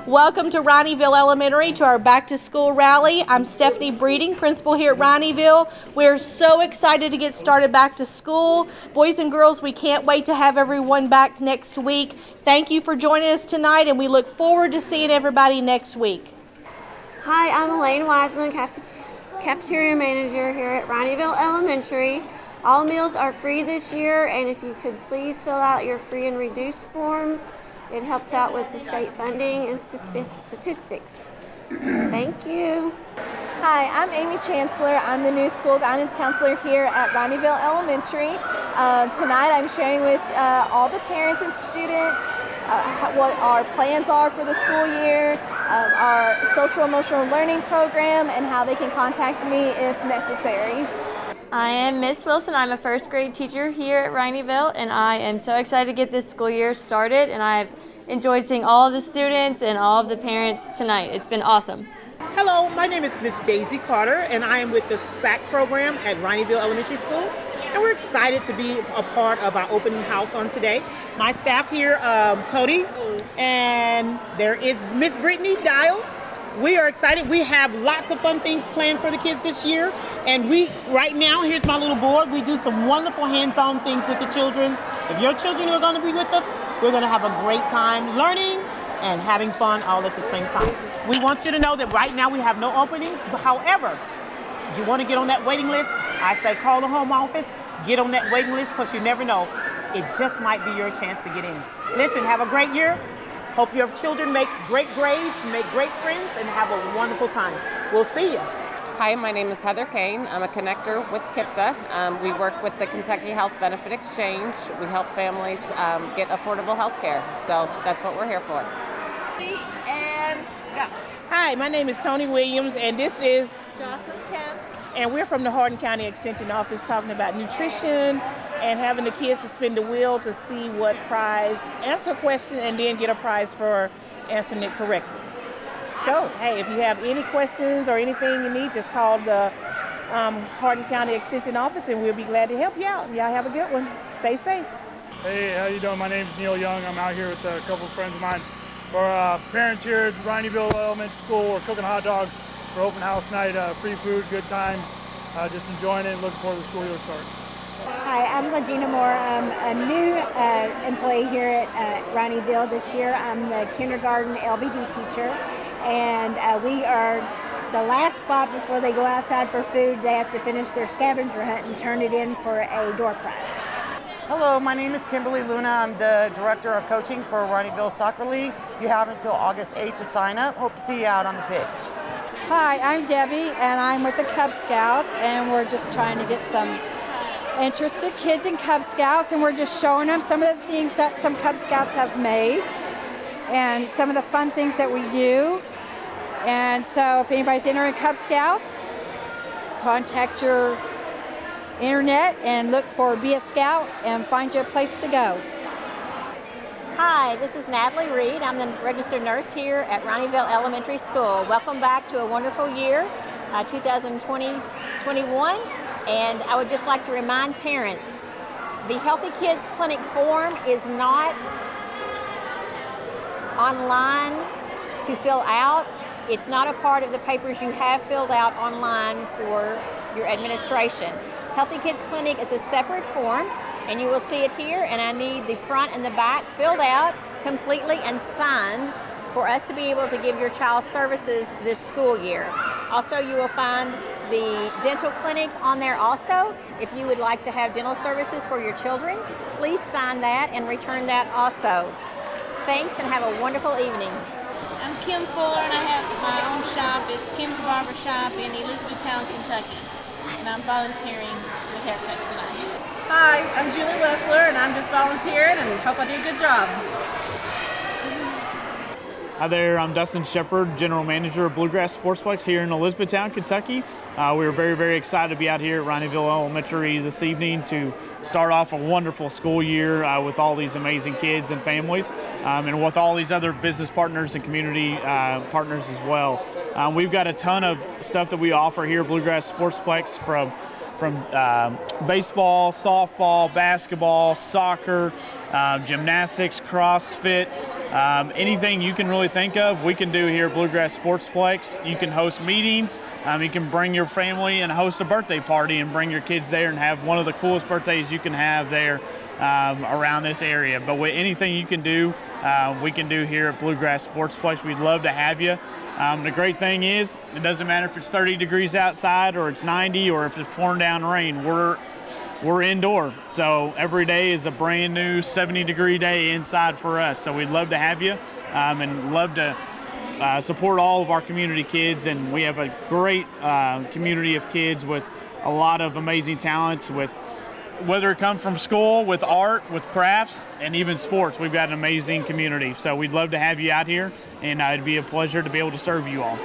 Welcome to Rineyville Elementary to our back to school rally. I'm Stephanie Breeding, principal here at Rineyville. We're so excited to get started back to school. Boys and girls, we can't wait to have everyone back next week. Thank you for joining us tonight, and we look forward to seeing everybody next week. Hi, I'm Elaine Wiseman, cafeteria manager here at Rineyville Elementary. All meals are free this year, and if you could please fill out your free and reduced forms, it helps out with the state funding and statistics. Thank you. Hi, I'm Amy Chancellor. I'm the new school guidance counselor here at Rineyville Elementary. Tonight I'm sharing with all the parents and students what our plans are for the school year, our social emotional learning program, and how they can contact me if necessary. I am Miss Wilson. I'm a first grade teacher here at Rineyville, and I am so excited to get this school year started, and I've enjoyed seeing all of the students and all of the parents tonight. It's been awesome. Hello, my name is Miss Daisy Carter, and I am with the SAC program at Rineyville Elementary School, and we're excited to be a part of our opening house on today. My staff here, Cody, and there is Miss Brittany Dial. We are excited. We have lots of fun things planned for the kids this year, and right now, here's my little board. We do some wonderful hands-on things with the children. If your children are going to be with us, we're going to have a great time learning and having fun all at the same time. We want you to know that right now we have no openings. However, if you want to get on that waiting list, I say call the home office, get on that waiting list, because you never know. It just might be your chance to get in. Listen, have a great year. Hope your children make great grades, make great friends, and have a wonderful time. We'll see you. Hi, my name is Heather Kane. I'm a connector with KIPTA. We work with the Kentucky Health Benefit Exchange. We help families get affordable health care. So that's what we're here for. And go. Hi, my name is Tony Williams, and this is Jocelyn Kemp. and we're from the Hardin County Extension Office talking about nutrition and having the kids to spin the wheel to see what prize, answer a question, and then get a prize for answering it correctly. So, hey, if you have any questions or anything you need, just call the Hardin County Extension Office, and we'll be glad to help you out. Y'all have a good one. Stay safe. Hey, how you doing? My name is Neil Young. I'm out here with a couple of friends of mine. For parents here at Rineyville Elementary School, we're cooking hot dogs for open house night. Free food, good times. Just enjoying it and looking forward to the school year start. Hi, I'm Legina Moore. I'm a new employee here at Rineyville this year. I'm the kindergarten LBD teacher, and we are the last spot before they go outside for food. They have to finish their scavenger hunt and turn it in for a door prize. Hello, my name is Kimberly Luna. I'm the Director of Coaching for Rineyville Soccer League. You have until August 8th to sign up. Hope to see you out on the pitch. Hi, I'm Debbie, and I'm with the Cub Scouts, and we're just trying to get some interested kids in Cub Scouts, and we're just showing them some of the things that some Cub Scouts have made and some of the fun things that we do. And so if anybody's interested in Cub Scouts, contact your internet and look for Be a Scout and find you a place to go. Hi, this is Natalie Reed. I'm the registered nurse here at Rineyville Elementary School. Welcome back to a wonderful year, 2020-21. And I would just like to remind parents, the Healthy Kids Clinic form is not online to fill out. It's not a part of the papers you have filled out online for your administration. Healthy Kids Clinic is a separate form, and you will see it here, and I need the front and the back filled out completely and signed for us to be able to give your child services this school year. Also, you will find the dental clinic on there also. If you would like to have dental services for your children, please sign that and return that also. Thanks, and have a wonderful evening. I'm Kim Fuller, and I have my own shop. It's Kim's Barber Shop in Elizabethtown, Kentucky. And I'm volunteering with haircuts tonight. Hi, I'm Julie Leffler, and I'm just volunteering and hope I do a good job. Hi there, I'm Dustin Shepard, General Manager of Bluegrass Sportsplex here in Elizabethtown, Kentucky. We're very, very excited to be out here at Rineyville Elementary this evening to start off a wonderful school year with all these amazing kids and families, and with all these other business partners and community partners as well. We've got a ton of stuff that we offer here at Bluegrass Sportsplex, from baseball, softball, basketball, soccer, gymnastics, CrossFit, Anything you can really think of, we can do here at Bluegrass Sportsplex. You can host meetings. You can bring your family and host a birthday party and bring your kids there and have one of the coolest birthdays you can have there around this area. But with anything you can do, we can do here at Bluegrass Sportsplex. We'd love to have you. The great thing is, it doesn't matter if it's 30 degrees outside or it's 90 or if it's pouring down rain. We're indoor, so every day is a brand new 70-degree day inside for us. So we'd love to have you and love to support all of our community kids. And we have a great community of kids with a lot of amazing talents, with whether it comes from school, with art, with crafts, and even sports. We've got an amazing community. So we'd love to have you out here, and it'd be a pleasure to be able to serve you all.